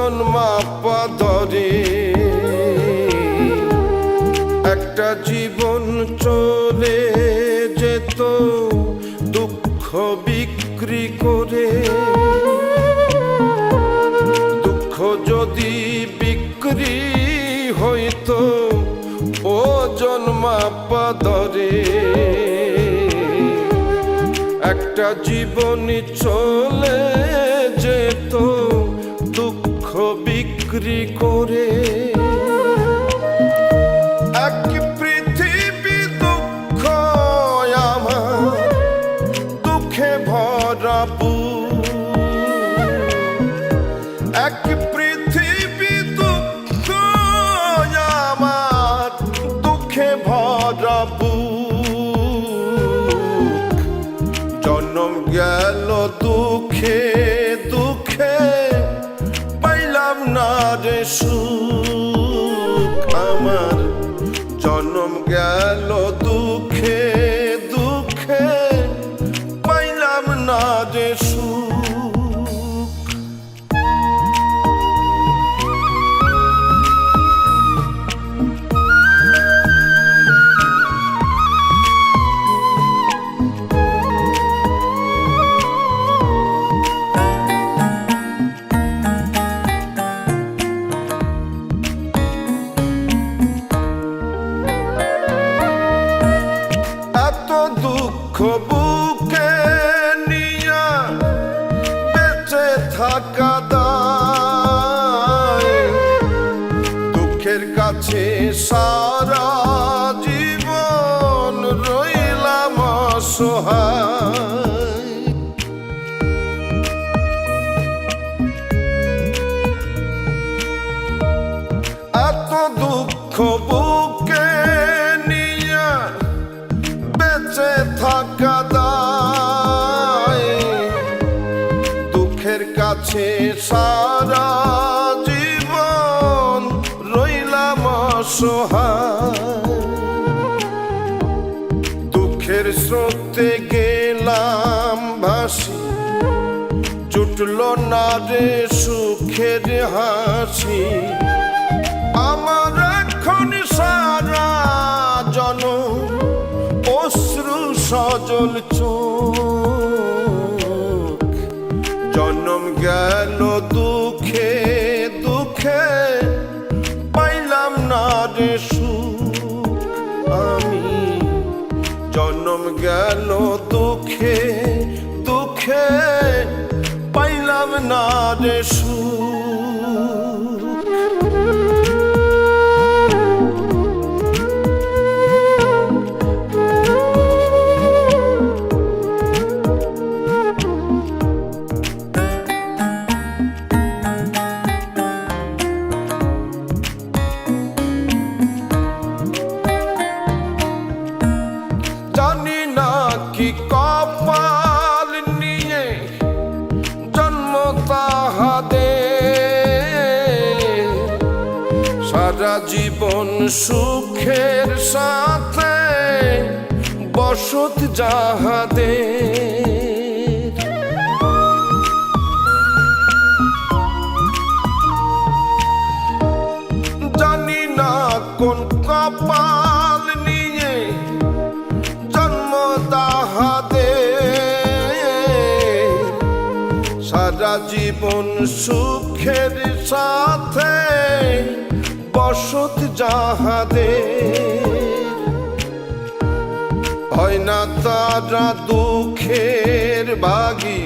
জন্মাপা ধরে একটা জীবন চলে যেত দুঃখ বিক্রি করে। দুঃখ যদি বিক্রি হইতো ও জন্মাপা ধরে একটা জীবনী চলে যেত দুঃখ বিক্রি করে। এক পৃথিবী দুঃখ আমার দুঃখে ভরা বুক। এক পৃথিবী দুঃখ আমার দুঃখে ভরা বুক। জন্ম গেল দুঃখে দুঃখে পাইলাম না রে সুখ আমার। জন্ম গেল দুঃখে দুঃখে পাইলাম না রে সুখ। দুঃখ বুকে নিয়া বেঁচে থাকা দায়। দুঃখের কাছে সারা জীবন রইলাম অসহায়। এত দুঃখ বুকে নিয়া বেঁচে থাকা দায়। দুঃখের কাছে সারা জীবন রইলাম অসহায়। দুঃখের স্রোতে গেলাম ভাসি জুটল না রে সুখের হাসি। আমার এখন সারা জনম অশ্রু সজল চোখ। জন্ম গেল দুঃখে দুঃখে পাইলাম না রে সুখ আমি। জন্ম গেল দুঃখে দুঃখে পাইলাম না রে সুখ। জানি না কি কপাল নিয়ে জন্ম তাহাদের। সারা জীবন সুখের সাথে বসত যাহাদের। জানি না কোন কপাল নিয়ে জন্ম তাহাদের। সারা জীবন সুখের সাথে বসত যাহাদের। হয় না তারা দুঃখের ভাগী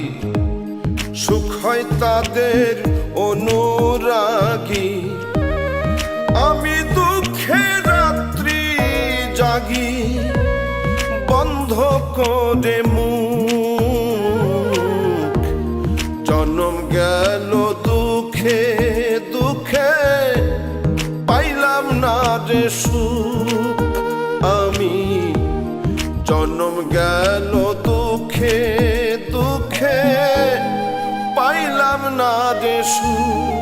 সুখ হয় তাদের অনুরাগী। আমি দুঃখে রাত্রি জাগি বন্ধ করে মুখ। জন্ম গেল দুঃখে দুঃখে পাইলাম না রে সুখ আমি। জন্ম গেল দুঃখে দুঃখে পাইলাম না রে সুখ।